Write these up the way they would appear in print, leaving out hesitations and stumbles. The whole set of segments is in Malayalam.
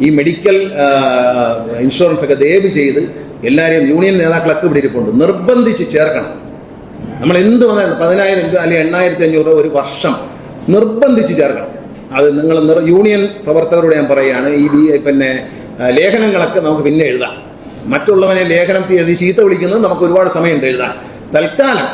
ഈ മെഡിക്കൽ ഇൻഷുറൻസ് ഒക്കെ ദയവ് ചെയ്ത് എല്ലാവരെയും യൂണിയൻ നേതാക്കളൊക്കെ ഇവിടെ ഇരിപ്പുണ്ട്, നിർബന്ധിച്ച് ചേർക്കണം. നമ്മൾ എന്ത് വന്നാലും 10,000 രൂപ അല്ലെങ്കിൽ 8,500 രൂപ ഒരു വർഷം നിർബന്ധിച്ച് ചേർക്കണം. അത് നിങ്ങൾ യൂണിയൻ പ്രവർത്തകരോട് ഞാൻ പറയുകയാണ്, ഈ പിന്നെ ലേഖനങ്ങളൊക്കെ നമുക്ക് പിന്നെ എഴുതാം. മറ്റുള്ളവനെ ലേഖനത്തിൽ എഴുതി ചീത്ത വിളിക്കുന്നത് നമുക്ക് ഒരുപാട് സമയമുണ്ട് എഴുതാൻ. തൽക്കാലം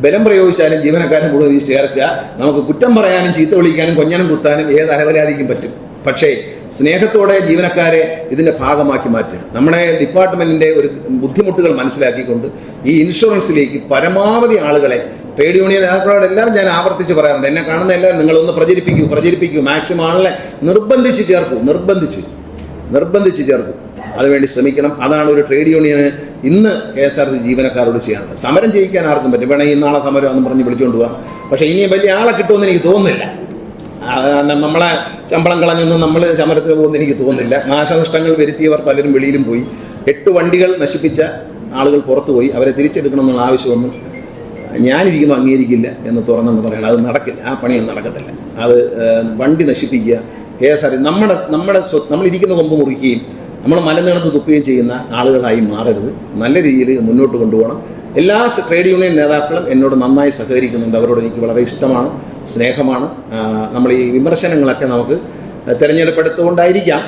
ബലം പ്രയോഗിച്ചാലും ജീവനക്കാരൻ കൂടുതൽ ചേർക്കുക. നമുക്ക് കുറ്റം പറയാനും ചീത്ത വിളിക്കാനും കൊഞ്ഞനം കുത്താനും ഏത് അലവലാതിക്കും പറ്റും. പക്ഷേ സ്നേഹത്തോടെ ജീവനക്കാരെ ഇതിൻ്റെ ഭാഗമാക്കി മാറ്റുക. നമ്മുടെ ഡിപ്പാർട്ട്മെൻറ്റിൻ്റെ ഒരു ബുദ്ധിമുട്ടുകൾ മനസ്സിലാക്കിക്കൊണ്ട് ഈ ഇൻഷുറൻസിലേക്ക് പരമാവധി ആളുകളെ, ട്രേഡ് യൂണിയൻ നേതാക്കളോട് എല്ലാവരും ഞാൻ ആവർത്തിച്ച് പറയാറുണ്ട്, എന്നെ കാണുന്ന എല്ലാവരും നിങ്ങളൊന്ന് പ്രചരിപ്പിക്കൂ. മാക്സിമം ആളെ നിർബന്ധിച്ച് ചേർക്കൂ. അതിനുവേണ്ടി ശ്രമിക്കണം. അതാണ് ഒരു ട്രേഡ് യൂണിയന് ഇന്ന് KSRTC ജീവനക്കാരോട് ചെയ്യാനുള്ളത്. സമരം ചെയ്യിക്കാൻ ആർക്കും പറ്റും, വേണമെങ്കിൽ നാളെ സമരം എന്ന് പറഞ്ഞ് വിളിച്ചുകൊണ്ട് പോകാം. പക്ഷേ ഇനിയും വലിയ ആളെ കിട്ടുമെന്ന് എനിക്ക് തോന്നുന്നില്ല. നമ്മളെ ശമ്പളം കളഞ്ഞൊന്നും നമ്മൾ സമരത്തിന് പോകുമെന്ന് എനിക്ക് തോന്നുന്നില്ല. നാശനഷ്ടങ്ങൾ വരുത്തിയവർ പലരും വെളിയിലും പോയി. 8 വണ്ടികൾ നശിപ്പിച്ച ആളുകൾ പുറത്തു പോയി. അവരെ തിരിച്ചെടുക്കണം എന്നുള്ള ആവശ്യമൊന്നും ഞാനിരിക്കുമ്പോൾ അംഗീകരിക്കില്ല എന്ന് തുറന്നെന്ന് പറയണം. അത് നടക്കില്ല, ആ പണിയൊന്നും നടക്കത്തില്ല. അത് വണ്ടി നശിപ്പിക്കുക, KSRTC നമ്മളിരിക്കുന്ന കൊമ്പ് മുറിക്കുകയും നമ്മൾ മലനിടത്ത് തുപ്പുകയും ചെയ്യുന്ന ആളുകളായി മാറരുത്. നല്ല രീതിയിൽ മുന്നോട്ട് കൊണ്ടുപോകണം. എല്ലാ ട്രേഡ് യൂണിയൻ നേതാക്കളും എന്നോട് നന്നായി സഹകരിക്കുന്നുണ്ട്. അവരോട് എനിക്ക് വളരെ ഇഷ്ടമാണ്, സ്നേഹമാണ്. നമ്മൾ ഈ വിമർശനങ്ങളൊക്കെ നമുക്ക് തിരഞ്ഞെടുപ്പെടുത്തുകൊണ്ടായിരിക്കാം,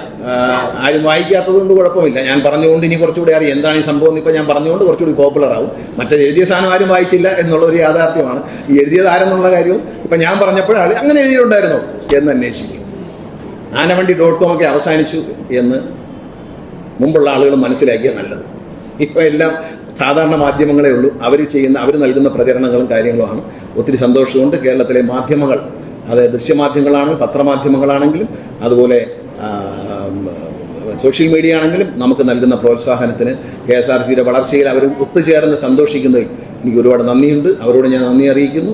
ആരും വായിക്കാത്തതുകൊണ്ട് കുഴപ്പമില്ല. ഞാൻ പറഞ്ഞുകൊണ്ട് ഇനി കുറച്ചുകൂടി അറിയാം എന്താണ് ഈ സംഭവം എന്ന്. ഇപ്പോൾ ഞാൻ പറഞ്ഞുകൊണ്ട് കുറച്ചുകൂടി പോപ്പുലർ ആവും. മറ്റേ എഴുതിയ സാധനം ആരും വായിച്ചില്ല എന്നുള്ളൊരു യാഥാർത്ഥ്യമാണ്. ഈ എഴുതിയത് ആരെന്നുള്ള കാര്യവും ഇപ്പം ഞാൻ പറഞ്ഞപ്പോഴാണ് അങ്ങനെ എഴുതിയിട്ടുണ്ടായിരുന്നോ എന്ന് അന്വേഷിക്കും. ആനവണ്ടി.com ഒക്കെ അവസാനിച്ചു എന്ന് മുമ്പുള്ള ആളുകൾ മനസ്സിലാക്കിയാൽ നല്ലത്. ഇപ്പോൾ എല്ലാം സാധാരണ മാധ്യമങ്ങളേ ഉള്ളൂ. അവർ നൽകുന്ന പ്രചരണങ്ങളും കാര്യങ്ങളുമാണ്. ഒത്തിരി സന്തോഷമുണ്ട്. കേരളത്തിലെ മാധ്യമങ്ങൾ, അത് ദൃശ്യമാധ്യമങ്ങളാണെങ്കിലും പത്രമാധ്യമങ്ങളാണെങ്കിലും അതുപോലെ സോഷ്യൽ മീഡിയ ആണെങ്കിലും നമുക്ക് നൽകുന്ന പ്രോത്സാഹനത്തിന്, KSRTCയുടെ വളർച്ചയിൽ അവർ ഒത്തുചേർന്ന് സന്തോഷിക്കുന്നതിൽ എനിക്ക് ഒരുപാട് നന്ദിയുണ്ട്. അവരോട് ഞാൻ നന്ദി അറിയിക്കുന്നു.